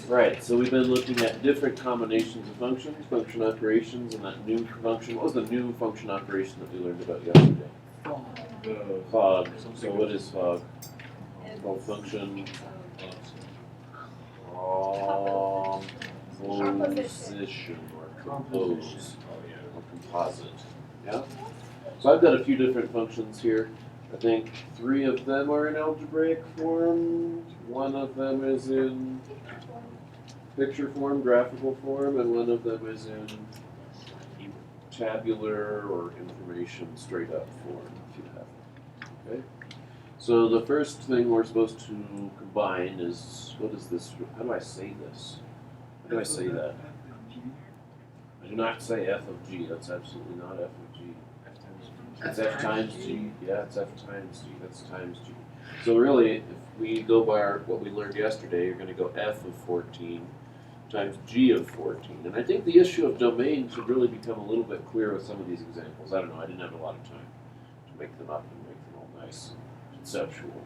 Right, so we've been looking at different combinations of functions, function operations, and that new function. What was the new function operation that we learned about yesterday? Fog. So what is fog? Well, function composition or compose or composite. Yeah? So I've got a few different functions here. I think 3 of them are in algebraic form, 1 of them is in picture form, graphical form, and 1 of them is in tabular or information straight up form, if you have it. Okay? So the first thing we're supposed to combine is, what is this? How do I say this? How do I say that? I do not say f of g. That's absolutely not f of g. It's f times g. Yeah, it's f times g. That's times g. So really, if we go by what we learned yesterday, you're going to go f of 14 times g of 14. And I think the issue of domain should really become a little bit clear with some of these examples. I don't know. I didn't have a lot of time to make them up and make them all nice and conceptual.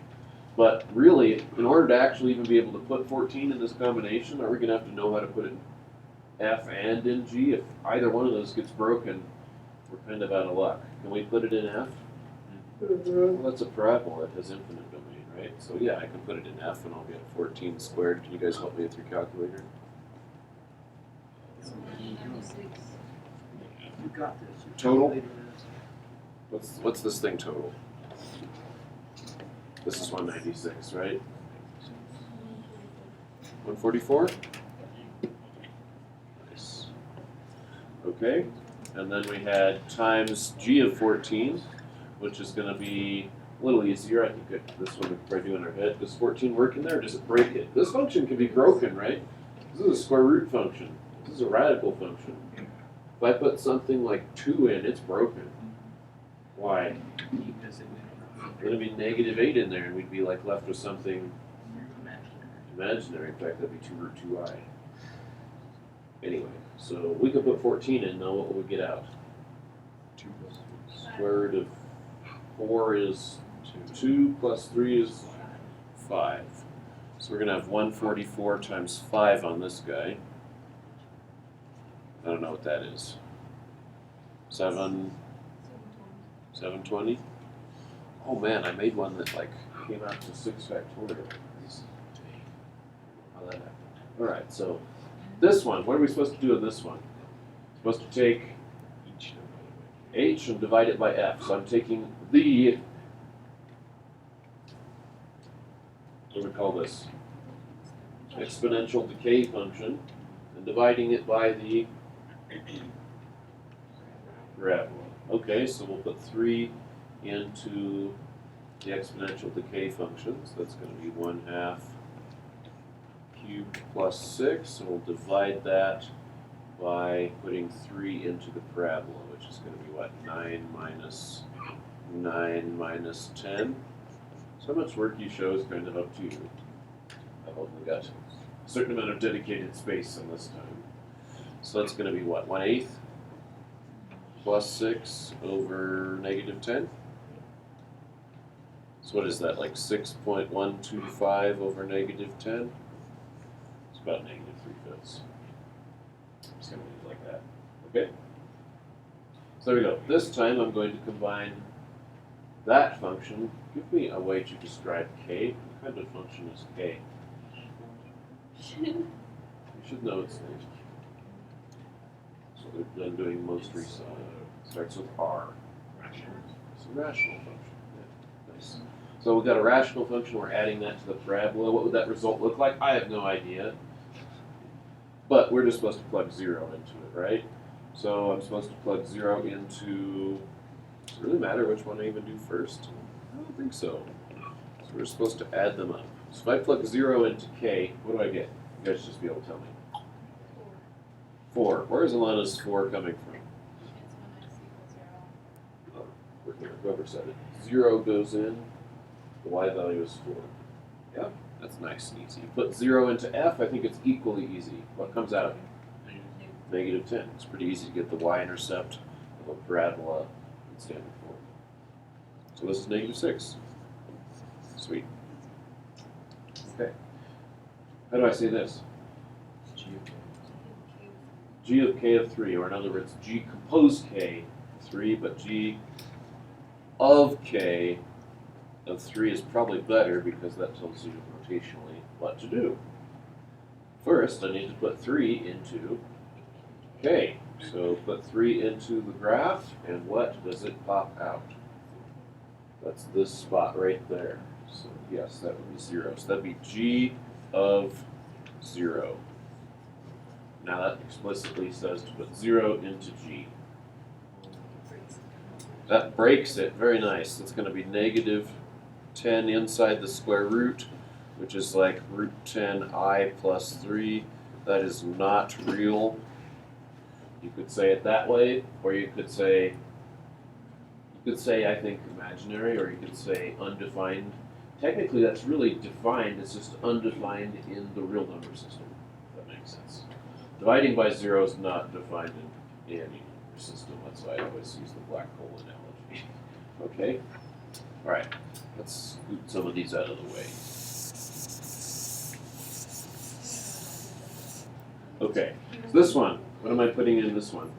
But really, in order to actually even be able to put 14 in this combination, are we going to have to know how to put it in f and in g? If either one of those gets broken, we're kind of out of luck. Can we put it in f? Well, that's a parabola. It has infinite domain, right? So yeah, I can put it in f and I'll get 14 squared. Can you guys help me with your calculator? You got this. Total? What's this thing total? This is 196, right? 144? Nice. Okay, and then we had times g of 14, which is going to be a little easier. I think this one we could probably do in our head. Does 14 work in there, or does it break it? This function can be broken, right? This is a square root function. This is a radical function. If I put something like 2 in, it's broken. Why? Because It's going to be negative 8 in there, and we'd be like left with something imaginary. In fact, that'd be 2 root 2i. Anyway, so we could put 14 in. Now what will we get out? 2 plus Square root of 4 is 2 plus 3 is 5. So we're going to have 144 times 5 on this guy. I don't know what that is. 720? Oh man, I made one that like came out to 6 factorial. How that happened. Alright, so this one, what are we supposed to do in this one? We're supposed to take h and divide it by f. So I'm taking the, what do we call this? Exponential decay function and dividing it by the parabola. Okay, so we'll put 3 into the exponential decay function. So that's going to be 1/2 cubed plus 6. And we'll divide that by putting 3 into the parabola, which is going to be what? 9 minus 9 minus 10. So how much work you show is kind of up to you. I've only got a certain amount of dedicated space in this time. So that's going to be what? 1/8 plus 6 over negative 10. So what is that, like 6.125 over negative 10? It's about negative 3/5. It's going to be like that. Okay? So there we go. This time I'm going to combine that function. Give me a way to describe k. What kind of function is k? You should know its name. So they're doing most recent. Starts with r. It's a rational function. Yeah, nice. So we've got a rational function. We're adding that to the parabola. What would that result look like? I have no idea. But we're just supposed to plug 0 into it, right? So I'm supposed to plug 0 into. Does it really matter which one I even do first? I don't think so. So we're supposed to add them up. So if I plug 0 into k, what do I get? You guys just be able to tell me. 4. Where is Alana's 4 coming from? We're here. Whoever said it. 0 goes in. The y value is 4. Yeah, that's nice and easy. You put 0 into f, I think it's equally easy. What comes out? Negative 10. It's pretty easy to get the y-intercept of a parabola in standard form. So this is negative 6. Sweet. Okay. How do I say this? G of k of 3, or in other words, G compose k of 3, but G of k of 3 is probably better because that tells you rotationally what to do. First, I need to put 3 into k. So put 3 into the graph, and what does it pop out? That's this spot right there. So yes, that would be 0. So that'd be G of 0. Now that explicitly says to put 0 into G. That breaks it. Very nice. It's going to be negative 10 inside the square root, which is like root 10I plus 3. That is not real. You could say it that way, or you could say I think imaginary, or you could say undefined. Technically that's really defined, it's just undefined in the real number system, if that makes sense. Dividing by 0 is not defined in any number system, that's why I always use the black hole analogy. Okay? Alright, let's scoot some of these out of the way. Okay, so this one, what am I putting in this one?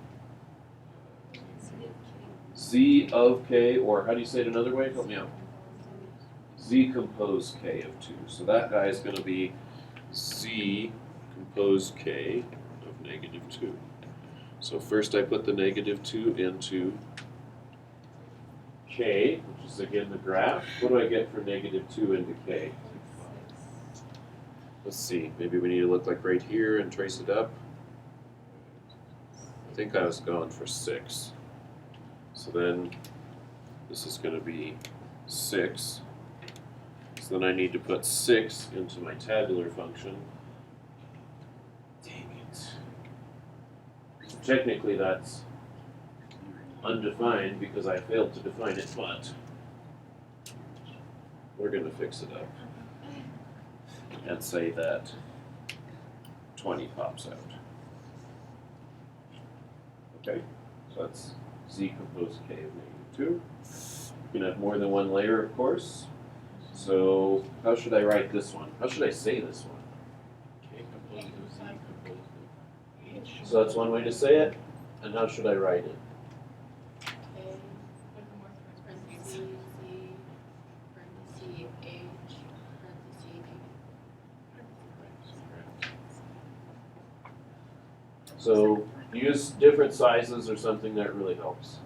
Z of k, or how do you say it another way? Help me out. Z compose k of 2. So that guy is going to be Z compose k of negative 2. So first I put the negative 2 into k, which is again the graph. What do I get for negative 2 into k? Let's see, maybe we need to look like right here and trace it up. I think I was going for 6. So then this is going to be 6. So then I need to put 6 into my tabular function. Dang it. So technically that's undefined because I failed to define it, but we're going to fix it up and say that 20 pops out. Okay, so that's Z compose k of negative 2. You can have more than one layer, of course. So how should I write this one? How should I say this one? K composed of Z composed of H. So that's one way to say it. And how should I write it? So use different sizes or something that really helps.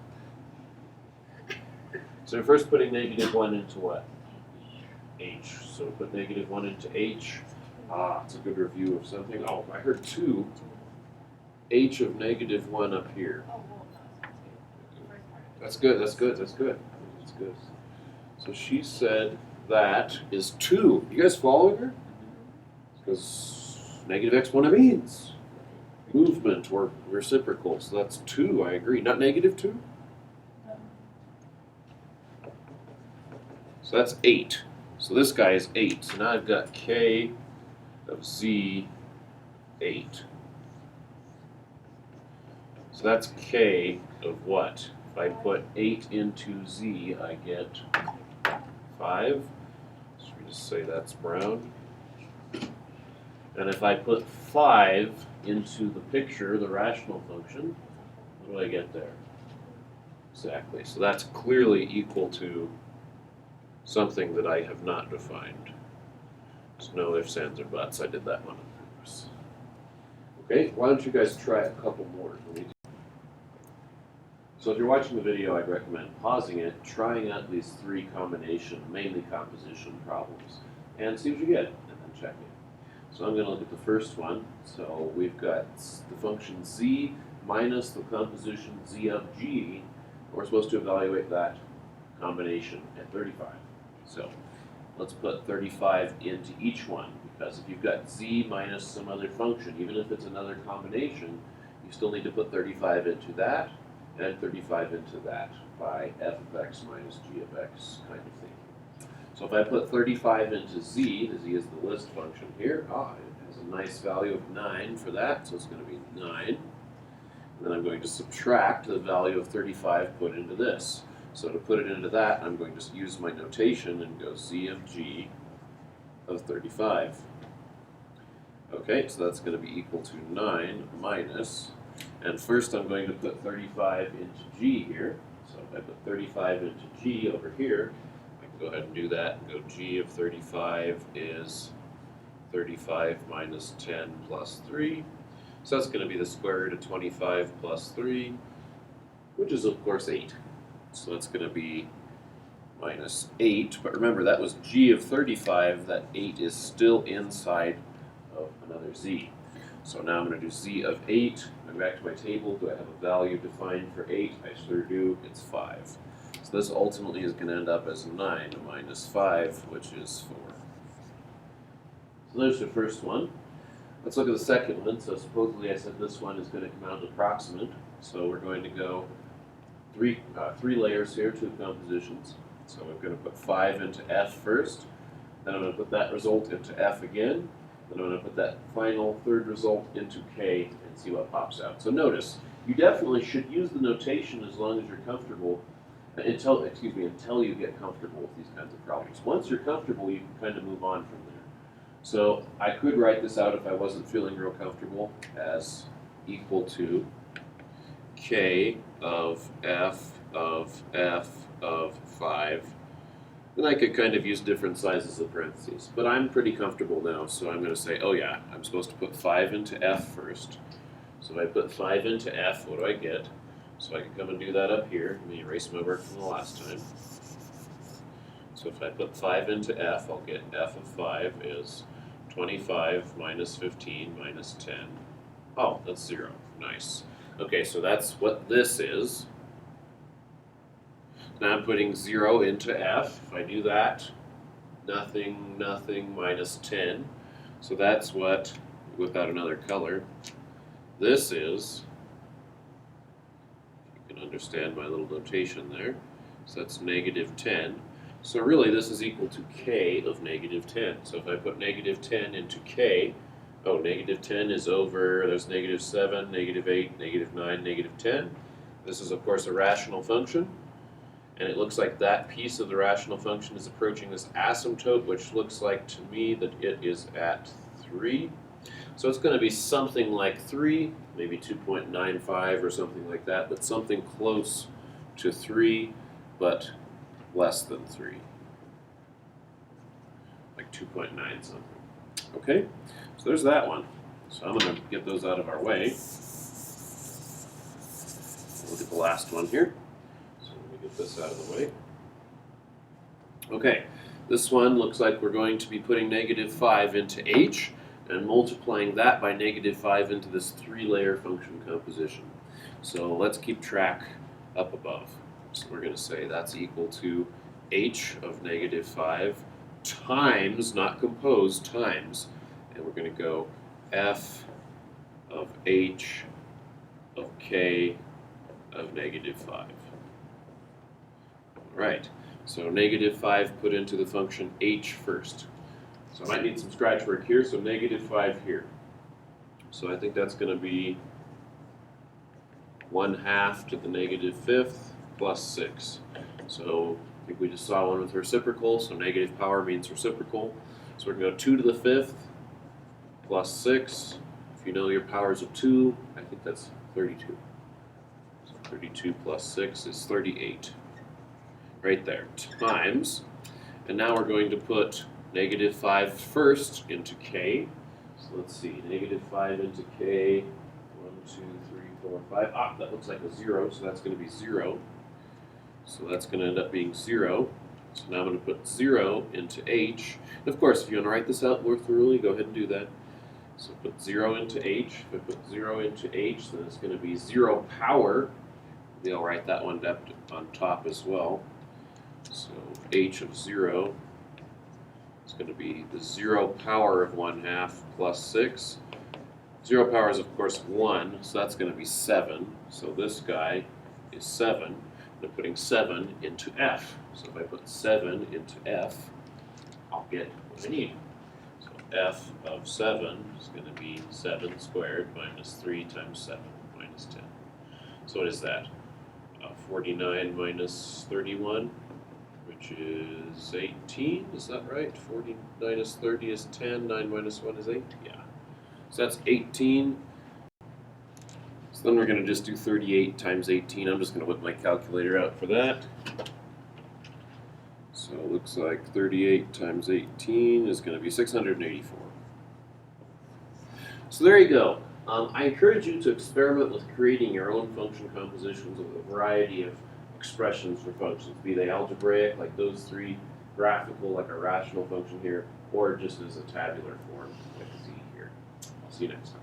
So we're first putting negative 1 into what? H. So put negative 1 into H. Ah, it's a good review of something. Oh, I heard 2. H of negative 1 up here. That's good, that's good, that's good. That's good. So she said that is 2. You guys following her? Because negative exponent means movement or reciprocal. So that's 2, I agree. Not negative 2? So that's 8. So this guy is 8. So now I've got k of z 8. So that's k of what? If I put 8 into z, I get 5. So we just say that's brown. And if I put 5 into the picture, the rational function, what do I get there? Exactly. So that's clearly equal to something that I have not defined. There's no ifs, ands, or buts. I did that one on purpose. Okay, why don't you guys try a couple more? So if you're watching the video, I'd recommend pausing it, trying out these 3 combination, mainly composition problems, and see what you get, and then check it. So I'm going to look at the first one. So we've got the function z minus the composition z of g. We're supposed to evaluate that combination at 35. So let's put 35 into each one, because if you've got z minus some other function, even if it's another combination, you still need to put 35 into that and 35 into that by f of x minus g of x kind of thing. So if I put 35 into z, the z is the list function here. It has a nice value of 9 for that, so it's going to be 9. And then I'm going to subtract the value of 35 put into this. So to put it into that, I'm going to use my notation and go z of g of 35. Okay, so that's going to be equal to 9 minus, and first I'm going to put 35 into G here. So if I put 35 into G over here, I can go ahead and do that and go G of 35 is 35 minus 10 plus 3. So that's going to be the square root of 25 plus 3, which is of course 8. So that's going to be minus 8, but remember that was G of 35, that 8 is still inside of another Z. So now I'm going to do Z of 8, go back to my table, do I have a value defined for 8? I sure do, it's 5. So this ultimately is going to end up as 9 minus 5, which is 4. So there's the first one. Let's look at the second one. So supposedly I said this one is going to come out approximate. So we're going to go three layers here, 2 compositions. So we're going to put 5 into F first. Then I'm going to put that result into F again. Then I'm going to put that final third result into K and see what pops out. So notice, you definitely should use the notation as long as you're comfortable, until you get comfortable with these kinds of problems. Once you're comfortable, you can kind of move on from there. So I could write this out if I wasn't feeling real comfortable as equal to K of F of 5. Then I could kind of use different sizes of parentheses. But I'm pretty comfortable now, so I'm going to say, oh yeah, I'm supposed to put 5 into F first. So if I put 5 into F, what do I get? So I can come and do that up here. Let me erase my work from the last time. So if I put 5 into F, I'll get F of 5 is 25 minus 15 minus 10. Oh, that's 0. Nice. Okay, so that's what this is. Now I'm putting 0 into F. If I do that, nothing, nothing, minus 10. So that's what, whip out another color, this is. You can understand my little notation there. So that's negative 10. So really this is equal to K of negative 10. So if I put negative 10 into K, oh, negative 10 is over, there's negative 7, negative 8, negative 9, negative 10. This is of course a rational function. And it looks like that piece of the rational function is approaching this asymptote, which looks like to me that it is at 3. So it's going to be something like 3, maybe 2.95 or something like that, but something close to 3, but less than 3. Like 2.9 something. Okay, so there's that one. So I'm going to get those out of our way. Look at the last one here. Get this out of the way. Okay, this one looks like we're going to be putting negative 5 into H and multiplying that by negative 5 into this 3-layer function composition. So let's keep track up above. So we're going to say that's equal to H of negative 5 times, not composed, times, and we're going to go F of H of K of negative 5. Right, so negative 5 put into the function H first. So I might need some scratch work here, so negative 5 here. So I think that's going to be 1/2 to the negative 5th plus 6. So I think we just saw one with reciprocal, so negative power means reciprocal. So we're going to go 2 to the 5th plus 6. If you know your powers of 2, I think that's 32. So 32 plus 6 is 38. Right there, times, and now we're going to put negative 5 first into K. So let's see, negative 5 into K, 1, 2, 3, 4, 5. Ah, that looks like a 0, so that's going to be 0. So that's going to end up being 0. So now I'm going to put 0 into H. And of course, if you want to write this out more thoroughly, go ahead and do that. So put 0 into H. If I put 0 into H, then it's going to be 0 power. Maybe I'll write that one up on top as well. So H of 0 is going to be the 0 power of 1/2 plus 6. 0 power is of course 1, so that's going to be 7. So this guy is 7. I'm putting 7 into F. So if I put 7 into F, I'll get what I need. So F of 7 is going to be 7 squared minus 3 times 7 minus 10. So what is that? 49 minus 31. Which is 18, is that right? 40 minus 30 is 10, 9 minus 1 is 8? Yeah. So that's 18. So then we're going to just do 38 times 18. I'm just going to whip my calculator out for that. So it looks like 38 times 18 is going to be 684. So there you go. I encourage you to experiment with creating your own function compositions with a variety of expressions for functions, be they algebraic, like those three, graphical, like a rational function here, or just as a tabular form, like Z here. I'll see you next time.